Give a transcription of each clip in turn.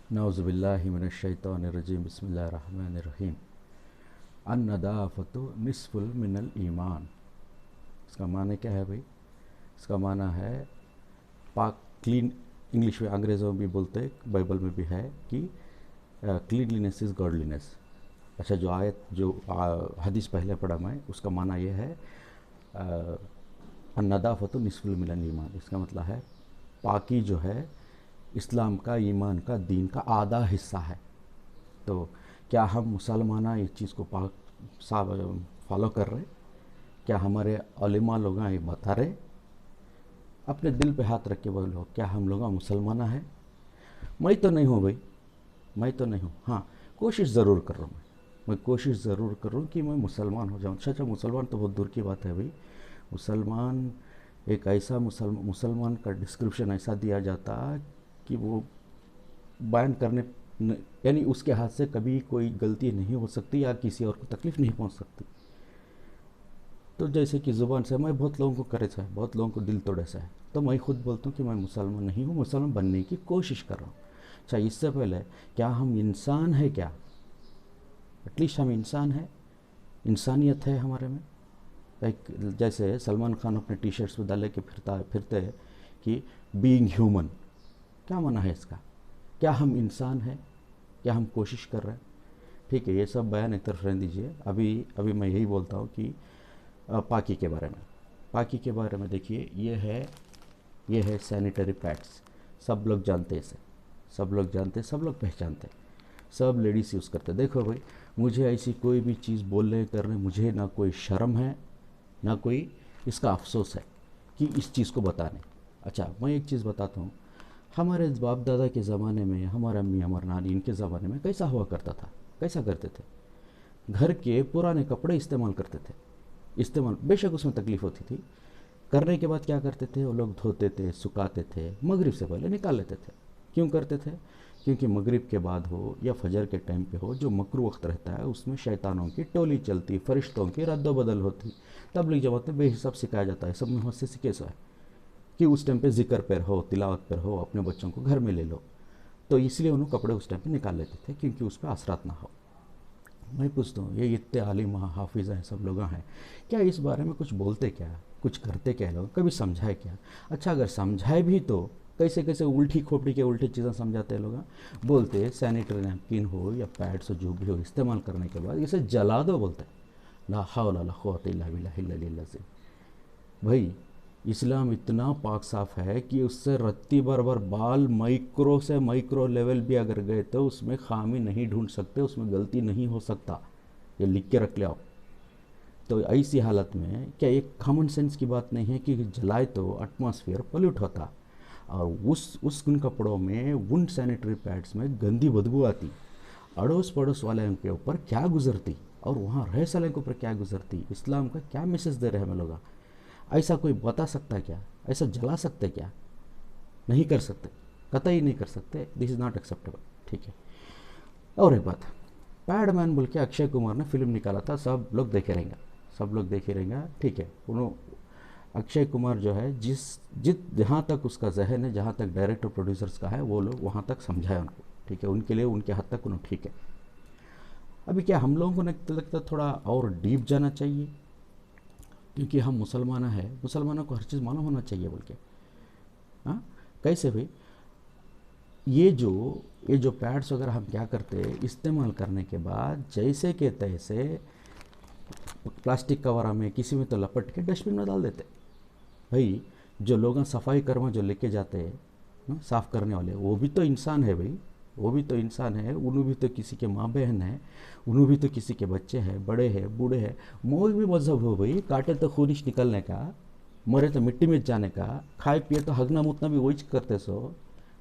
नौज़ुबिल्लाहि मिनश्शैतानिर्रजीम बिस्मिल्लाहिर्रहमानिर्रहीम। अन्नदाफ़तु निस्फुल मिनल ईमान। इसका माने क्या है भाई? इसका माना है पाक, क्लीन। इंग्लिश में, अंग्रेज़ों में भी बोलते हैं, बाइबल में भी है कि क्लीनलीनेस इज़ गॉडलीनेस। अच्छा, जो आयत जो हदीस पहले पढ़ा मैं, उसका माना यह है अन्नदाफ़तु निस्फुल मिनल ईमान। इसका मतलब है पाकी जो है इस्लाम का, ईमान का, दीन का आधा हिस्सा है। तो क्या हम मुसलमान इस चीज़ को फॉलो कर रहे? क्या हमारे उलेमा लोग ये बता रहे? अपने दिल पे हाथ रख के बोलो, क्या हम लोग मुसलमान हैं? मैं तो नहीं हूँ भाई, मैं तो नहीं हूँ। हाँ, कोशिश ज़रूर कर रहा हूँ। मैं कोशिश ज़रूर कर रहा हूँ कि मैं मुसलमान हो जाऊँ। अच्छा, मुसलमान तो बहुत दूर की बात है भाई। मुसलमान एक ऐसा मुसलमान का डिस्क्रिप्शन ऐसा दिया जाता कि वो बयान करने, यानी उसके हाथ से कभी कोई गलती नहीं हो सकती या किसी और को तकलीफ़ नहीं पहुंच सकती। तो जैसे कि ज़ुबान से मैं बहुत लोगों को करे सा है, बहुत लोगों को दिल तोड़े सा है, तो मैं खुद बोलता हूँ कि मैं मुसलमान नहीं हूँ, मुसलमान बनने की कोशिश कर रहा हूँ। अच्छा, इससे पहले क्या हम इंसान है? क्या एटलीस्ट हम इंसान है? इंसानियत है हमारे में? एक जैसे सलमान खान अपने टी शर्ट्स में डाले के फिरते हैं कि बीइंग ह्यूमन। क्या माना है इसका? क्या हम इंसान हैं? क्या हम कोशिश कर रहे हैं? ठीक है, ये सब बयान एक तरफ रहने दीजिए। अभी अभी मैं यही बोलता हूँ कि पाकी के बारे में। पाकी के बारे में देखिए, ये है सैनिटरी पैड्स। सब लोग जानते हैं इसे, सब लोग जानते हैं, सब लोग पहचानते हैं, सब लेडीज़ यूज़ करते हैं। देखो भाई, मुझे ऐसी कोई भी चीज़ बोलने करने मुझे ना कोई शर्म है, ना कोई इसका अफसोस है कि इस चीज़ को बताने। अच्छा, मैं एक चीज़ बताता हूँ। हमारे बाप दादा के ज़माने में, हमारे अम्मी, हमारे नानी, इनके ज़माने में कैसा हुआ करता था? कैसा करते थे? घर के पुराने कपड़े इस्तेमाल करते थे। इस्तेमाल, बेशक उसमें तकलीफ़ होती थी। करने के बाद क्या करते थे? वो लोग धोते थे, सुखाते थे, मगरिब से पहले निकाल लेते थे। क्यों करते थे? क्योंकि मगरिब के बाद हो या फजर के टाइम पे हो, जो मकरू वक्त रहता है, उसमें शैतानों की टोली चलती, फरिश्तों की रद्दोबदल होती। तबलीग जमात में बेहिसाब सिखाया जाता है, सब में से सीखे सो है कि उस टाइम पे जिक्र पर हो, तिलावत पर हो, अपने बच्चों को घर में ले लो। तो इसलिए उन्होंने कपड़े उस टाइम पे निकाल लेते थे, क्योंकि उस पर असरात ना हो। मैं पूछता हूँ, ये इतने आलिम हाफिज़ हैं, सब लोग हैं, क्या इस बारे में कुछ बोलते? क्या कुछ करते? क्या लोग कभी समझाए क्या? अच्छा, अगर समझाए भी तो कैसे कैसे उल्टी खोपड़ी के उल्टी चीज़ें समझाते हैं लोग। बोलते सैनिटरी नैपकिन हो या पैड्स हो, जो भी हो, इस्तेमाल करने के बाद इसे जला दो, बोलते हैं ला हौला ला कुव्वता इल्ला बिल्लाह। भाई, इस्लाम इतना पाक साफ है कि उससे रत्ती भर भर बाल माइक्रो से माइक्रो लेवल भी अगर गए तो उसमें खामी नहीं ढूंढ सकते, उसमें गलती नहीं हो सकता। ये लिख के रख ले आओ। तो ऐसी हालत में क्या एक कॉमन सेंस की बात नहीं है कि जलाए तो एटमॉस्फेयर पोल्यूट होता, और उस उन कपड़ों में, उन सैनिटरी पैड्स में गंदी बदबू आती, अड़ोस पड़ोस वाले के ऊपर क्या गुजरती, और वहाँ रह साले के ऊपर क्या गुजरती? इस्लाम का क्या मैसेज दे रहे हैं हम लोग? ऐसा कोई बता सकता है क्या? ऐसा जला सकते क्या? नहीं कर सकते, कतई नहीं कर सकते। This is not acceptable. ठीक है। और एक बात, पैडमैन बोल के अक्षय कुमार ने फिल्म निकाला था, सब लोग देखे रहेंगे, सब लोग देखे रहेंगे। ठीक है, उन्होंने, अक्षय कुमार जो है, जहाँ तक उसका जहन है, जहाँ तक डायरेक्टर प्रोड्यूसर्स का है, वो लोग वहाँ तक समझाए उनको। ठीक है, उनके लिए उनके हद तक उन्होंने ठीक है। अभी क्या हम लोगों को लगता थोड़ा और डीप जाना चाहिए, क्योंकि हम मुसलमान हैं, मुसलमानों को हर चीज़ मालूम होना चाहिए बोल के। हाँ, कैसे भाई? ये जो ये जो पैड्स वगैरह हम क्या करते हैं, इस्तेमाल करने के बाद जैसे के तैसे प्लास्टिक कवर में किसी में तो लपट के डस्टबिन में डाल देते। भाई, जो लोग सफाई कर्मा जो लेके जाते हैं ना, साफ़ करने वाले, वो भी तो इंसान है भाई, वो भी तो इंसान है। उन्हों भी तो किसी के माँ बहन है, उन्हों भी तो किसी के बच्चे हैं, बड़े हैं, बूढ़े हैं। मोह भी मजहब हो भाई, काटे तो खूनिश निकलने का, मरे तो मिट्टी में जाने का, खाए पिए तो हगना मुतना भी वही करते सो।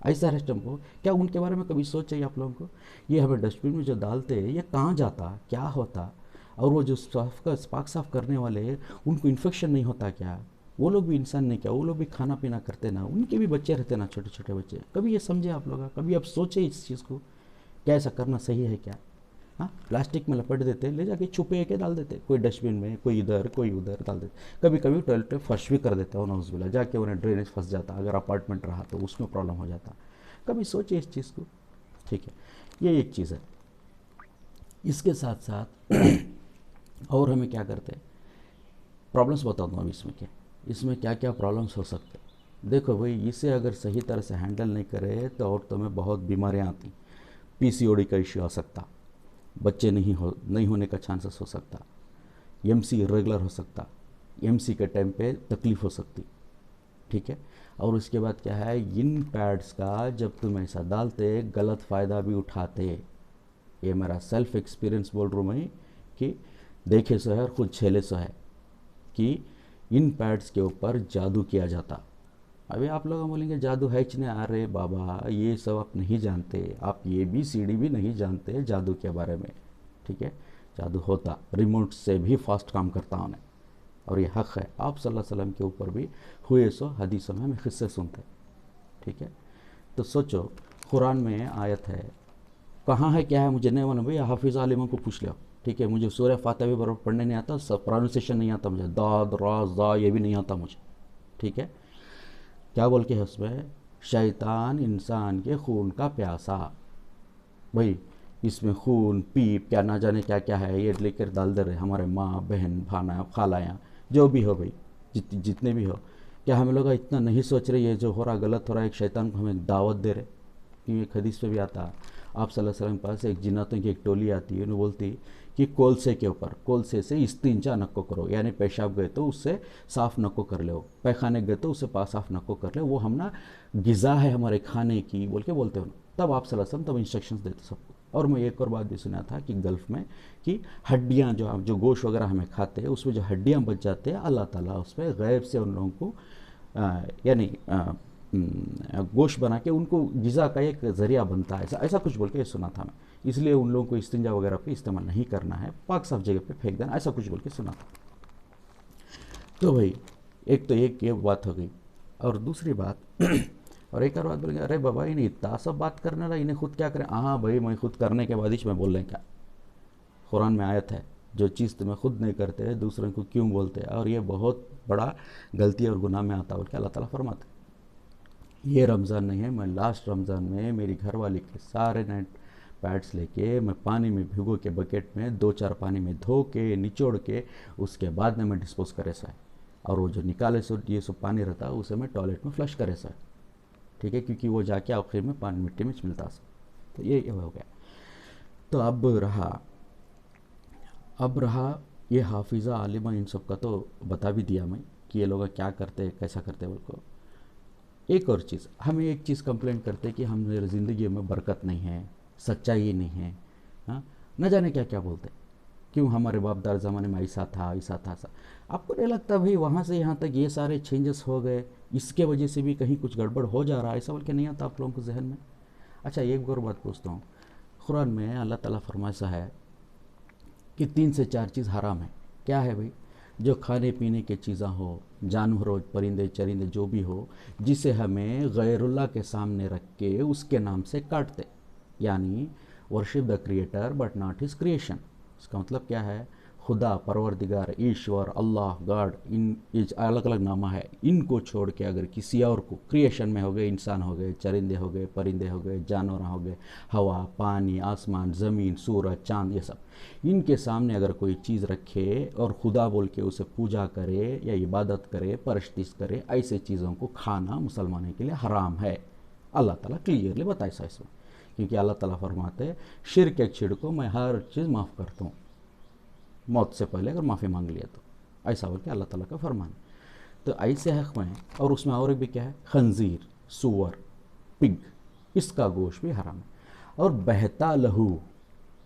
ऐसा है को क्या उनके बारे में कभी सोचे आप लोगों को? ये हमें डस्टबिन में जो डालते हैं, ये कहाँ जाता, क्या होता? और वो जो साफ का पाक साफ करने वाले हैं, उनको इन्फेक्शन नहीं होता क्या? वो लोग भी इंसान नहीं क्या? वो लोग भी खाना पीना करते ना, उनके भी बच्चे रहते ना, छोटे छोटे बच्चे। कभी ये समझे आप लोग? कभी आप सोचे इस चीज़ को? क्या ऐसा करना सही है क्या? हाँ, प्लास्टिक में लपेट देते, ले जाके छुपे के डाल देते, कोई डस्टबिन में, कोई इधर, कोई उधर डाल देते। कभी कभी टॉयलेट में फर्श भी कर देता हो नौजबिल्ला, जाके उन्हें ड्रेनेज फंस जाता, अगर अपार्टमेंट रहा तो उसमें प्रॉब्लम हो जाता। कभी सोचे इस चीज़ को? ठीक है, ये एक चीज़ है। इसके साथ साथ और हमें क्या करते हैं, प्रॉब्लम्स बताता हूँ अब इसमें क्या क्या प्रॉब्लम्स हो सकते हैं। देखो भाई, इसे अगर सही तरह से हैंडल नहीं करे तो और तुम्हें बहुत बीमारियाँ आती। पीसीओडी का इश्यू आ सकता, बच्चे नहीं होने का चांसेस हो सकता, एमसी इरेगुलर हो सकता, एमसी के टाइम पे तकलीफ हो सकती, ठीक है। और उसके बाद क्या है, इन पैड्स का जब तुम ऐसा डालते गलत फ़ायदा भी उठाते। ये मेरा सेल्फ एक्सपीरियंस बोल रहा हूँ मैं, कि देखे सो है और खुद झेले सो है, कि इन पैड्स के ऊपर जादू किया जाता। अभी आप लोग बोलेंगे जादू है कि नहीं, अरे बाबा ये सब आप नहीं जानते, आप ये भी सीढ़ी भी नहीं जानते जादू के बारे में, ठीक है। जादू होता, रिमोट से भी फास्ट काम करता उन्हें, और ये हक़ है। आप सल्लल्लाहु अलैहि वसल्लम के ऊपर भी हुए सो हदीसों में हमें किस्से सुनते, ठीक है। तो सोचो, कुरान में आयत है, कहाँ है क्या है मुझे नहीं मालूम भाई, हाफिज़ आलिमों को पूछ लो, ठीक है। मुझे सूरह फातिहा भी बराबर पढ़ने नहीं आता, सब प्रोनाउंसिएशन नहीं आता मुझे, दाद राज दा ये भी नहीं आता मुझे, ठीक है। क्या बोल के है उसमें, शैतान इंसान के खून का प्यासा। भाई इसमें खून पीप क्या ना जाने क्या क्या है, ये लेकर डाल दे रहे हमारे माँ बहन भाना खालायाँ जो भी हो भाई, जितने भी हो। क्या हम लोग इतना नहीं सोच रहे ये जो हो रहा गलत हो रहा है, एक शैतान को हमें दावत दे रहे। क्योंकि एक हदीस पे भी आता, आप सल्लल्लाहु अलैहि वसल्लम के पास एक जिन्नातों की एक टोली आती है, उन्हें बोलती कि कोलसे के ऊपर, कोलसे से इस्तिंजा नक्को करो, यानी पेशाब गए तो उससे साफ़ नक्को कर लो, पैखाने गए तो उससे साफ़ नक्को कर लो, वो हम ना ग़िज़ा है हमारे खाने की बोल के बोलते हो। तब आप सल्लल्लाहु अलैहि वसल्लम तब इंस्ट्रक्शंस देते सबको। और मैं एक और बात भी सुना था कि गल्फ़ में कि हड्डियाँ जो गोश्त वगैरह हमें खाते हैं उसमें जो हड्डियाँ बच जाते हैं, अल्लाह ताला उस पर गैब से उन लोगों को यानी गोश्त बना के उनको ग़िज़ा का एक ज़रिया बनता है, ऐसा कुछ बोल के सुना था मैं। इसलिए उन लोगों को इस्तिंजा वगैरह पे इस्तेमाल नहीं करना है, पाक साफ जगह पे फेंक देना, ऐसा कुछ बोल के सुना था। तो भाई एक तो एक ये बात हो गई, और दूसरी बात और एक और बात बोलेंगे, अरे बाबा इन्हें इतना सब बात करने लगा, इन्हें खुद क्या करें। हाँ भाई, मैं खुद करने के बाद ही मैं बोल रहे हैं क्या, कुरान में आयत है, जो चीज़ तुम्हें खुद नहीं करते दूसरों को क्यों बोलते हैं, और ये बहुत बड़ा गलती और गुनाह में आता है, क्या अल्लाह ताला फरमाते। ये रमज़ान नहीं है, मैं लास्ट रमज़ान में मेरी घरवाली के सारे नाइट पैड्स लेके मैं पानी में भिगो के बकेट में 2-4 पानी में धो के निचोड़ के उसके बाद में मैं डिस्पोज करे सा है, और वो जो निकाले सो ये सब पानी रहता है उसे मैं टॉयलेट में फ्लश करे सा है, ठीक है, क्योंकि वो जाके आखिर में पानी मिट्टी में मिलता सा। तो ये हो गया। तो अब रहा ये हाफिज़ा आलिमा, इन सब का तो बता भी दिया मैं कि ये लोग क्या करते हैं कैसा करते हैं बोल। एक और चीज़, हमें एक चीज़ कंप्लेंट करते हैं कि हमारी ज़िंदगी में बरकत नहीं है, सच्चाई नहीं है, हाँ न जाने क्या क्या बोलते, क्यों हमारे बाप दादा ज़माने में ऐसा था ऐसा था ऐसा। आपको नहीं लगता भाई वहाँ से यहाँ तक ये सारे चेंजेस हो गए, इसके वजह से भी कहीं कुछ गड़बड़ हो जा रहा है, ऐसा बोल के नहीं आता आप लोगों को जहन में। अच्छा एक और बात पूछता हूँ, कुरान में अल्लाह ताला फरमाया है कि 3 से 4 चीज़ हराम है। क्या है भाई, जो खाने पीने की चीज़ें हो, जानवरों परिंदे चरिंदे जो भी हो, जिसे हमें गैरुल्लाह के सामने रख के उसके नाम से काटते, यानी worship the creator but not his creation. इसका मतलब क्या है, खुदा परवरदिगार ईश्वर अल्लाह गॉड, इन अलग अलग नामा है, इनको छोड़ के अगर किसी और को, क्रिएशन में हो गए इंसान हो गए, चरिंदे हो गए, परिंदे हो गए, जानवर हो गए, हवा पानी आसमान ज़मीन सूरज चांद, ये सब इनके सामने अगर कोई चीज़ रखे और खुदा बोल के उसे पूजा करे या इबादत करे परस्तिश करे, ऐसे चीज़ों को खाना मुसलमानों के लिए हराम है। अल्लाह ताला क्लियरली बताए सा इसमें, क्योंकि अल्लाह ताला फरमाते शिर्क एक छिड़को मैं हर चीज़ माफ़ करता हूँ, मौत से पहले अगर माफ़ी मांग लिया तो, ऐसा बोल के अल्लाह ताला का फरमान। तो ऐसे हक़ में, और उसमें और भी क्या है, खंजीर सूअर पिग, इसका गोश्त भी हराम है, और बहता लहू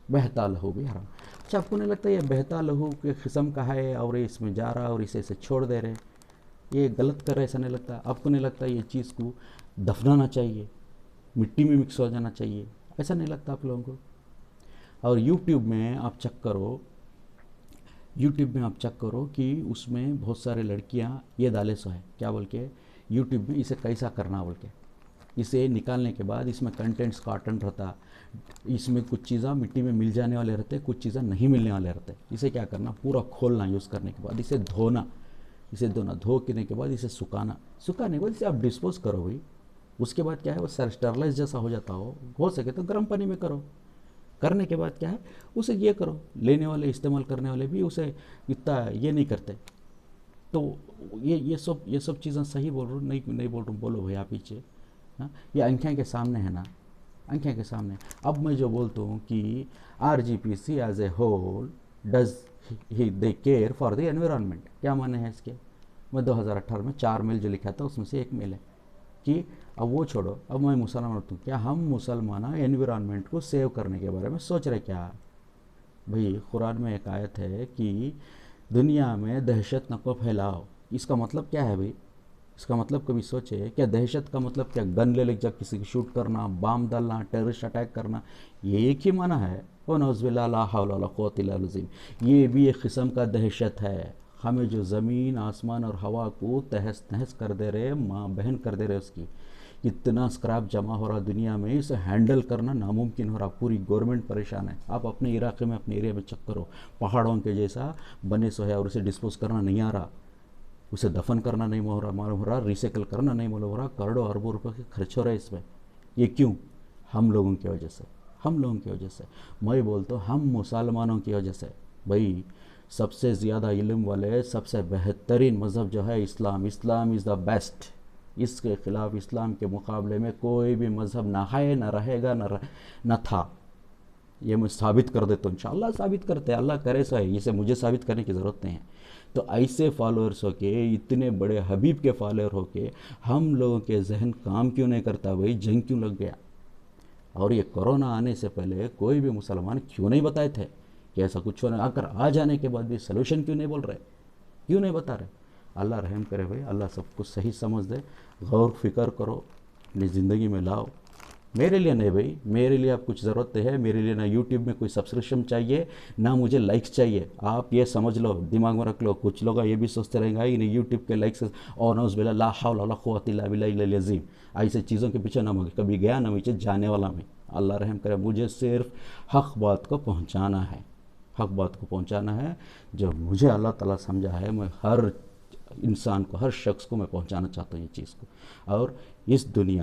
भी हराम। अच्छा आपको नहीं लगता ये बहता लहू के किस्म का है और ये इसमें जा रहा और इसे छोड़ दे रहे, ये गलत कर रहे, ऐसा नहीं लगता आपको? नहीं लगता ये चीज़ को दफनाना चाहिए, मिट्टी में मिक्स हो जाना चाहिए, ऐसा नहीं लगता आप लोगों को? और यूट्यूब में आप चेक करो कि उसमें बहुत सारे लड़कियां ये डाले सो है, क्या बोल के यूट्यूब में इसे कैसा करना बोल के, इसे निकालने के बाद इसमें कंटेंट्स कॉटन रहता, इसमें कुछ चीज़ें मिट्टी में मिल जाने वाले रहते, कुछ चीज़ें नहीं मिलने वाले रहते। इसे क्या करना, पूरा खोलना, यूज़ करने के बाद इसे धोना, धो के बाद इसे सुखाने के बाद इसे आप डिस्पोज करो भाई, उसके बाद क्या है, वो स्टरलाइज जैसा हो सके तो गर्म पानी में करो। करने के बाद क्या है, उसे ये करो, लेने वाले इस्तेमाल करने वाले भी उसे इतना ये नहीं करते। तो ये सब चीज़ें सही बोल रहा हूँ, नहीं नहीं बोल रहा हूँ, बोलो भैया पीछे। हाँ, ये आंखें के सामने है ना, आंखें के सामने। अब मैं जो बोलता हूँ कि RGPC as a whole does he they care for the environment, क्या माने हैं इसके? मैं 2018 में 4 मेल जो लिखा था उसमें से एक मेल है कि अब वो छोड़ो, अब मैं मुसलमान हूँ, क्या हम मुसलमान एनवायरनमेंट को सेव करने के बारे में सोच रहे क्या? भाई कुरान में एक आयत है कि दुनिया में दहशत न को फैलाओ। इसका मतलब क्या है भाई? इसका मतलब कभी सोचे क्या? दहशत का मतलब क्या? गन ले लेकर किसी को शूट करना, बम डालना, टेररिस्ट अटैक करना, ये एक ही माना है। ओ नौज़बिल्लाह ला हौला वला कुव्वता इल्ला बिल्लाह। ये भी एक किस्म का दहशत है। हमें जो ज़मीन आसमान और हवा को तहस नहस कर दे रहे, माँ बहन कर दे रहे उसकी, इतना स्क्रैप जमा हो रहा दुनिया में, इसे हैंडल करना नामुमकिन हो रहा। पूरी गवर्नमेंट परेशान है। आप अपने इलाके में, अपने एरिया में चेक करो, पहाड़ों के जैसा बने सो है और उसे डिस्पोज करना नहीं आ रहा, उसे दफन करना नहीं मालूम हो रहा, रिसाइकल करना नहीं मालूम हो रहा। करोड़ों अरबों रुपए के खर्च हो रहे हैं इसमें। ये क्यों? हम लोगों की वजह से, हम लोगों की वजह से। मैं बोलता हूँ हम मुसलमानों की वजह से। भाई सबसे ज़्यादा इल्म वाले, सबसे बेहतरीन मज़हब जो है इस्लाम, इस्लाम इज़ द बेस्ट। इसके ख़िलाफ़, इस्लाम के मुकाबले में कोई भी मज़हब ना है, ना रहेगा, ना था। ये मैं साबित कर देता हूँ, इंशाअल्लाह साबित करते हैं, अल्लाह करे सो है। इसे मुझे साबित करने की ज़रूरत नहीं है। तो ऐसे फॉलोअर्स होके, इतने बड़े हबीब के फॉलोअर होके, हम लोगों के जहन काम क्यों नहीं करता भाई? जंग क्यों लग गया? और ये कोरोना आने से पहले कोई भी मुसलमान क्यों नहीं बताए थे कि ऐसा कुछ होना? आकर आ जाने के बाद भी सलूशन क्यों नहीं बोल रहे, क्यों नहीं बता रहे? अल्लाह रहम करे भाई, अल्लाह सब कुछ सही समझ दे। गौर फिक्र करो, अपनी ज़िंदगी में लाओ। मेरे लिए नहीं भाई, मेरे लिए अब कुछ ज़रूरत है, मेरे लिए ना यूट्यूब में कोई सब्सक्रिप्शन चाहिए, ना मुझे लाइक्स चाहिए। आप ये समझ लो, दिमाग में रख लो। कुछ लोग ये भी सोचते रहेंगे ही नहीं यूट्यूब के लाइक्स और नौज़बिल्लाह ला हौला वला कुव्वता इल्ला बिल्लाहिल अज़ीम, ऐसे चीज़ों के पीछे ना मैं कभी गया, ना मुझे जाने वाला मैं। अल्लाह रहम करे, मुझे सिर्फ हक़ बात को पहुँचाना है, हक़ बात को पहुँचाना है। जो मुझे अल्लाह ताला समझा है, मैं हर इंसान को, हर शख्स को मैं पहुँचाना चाहता हूँ ये चीज़ को। और इस दुनिया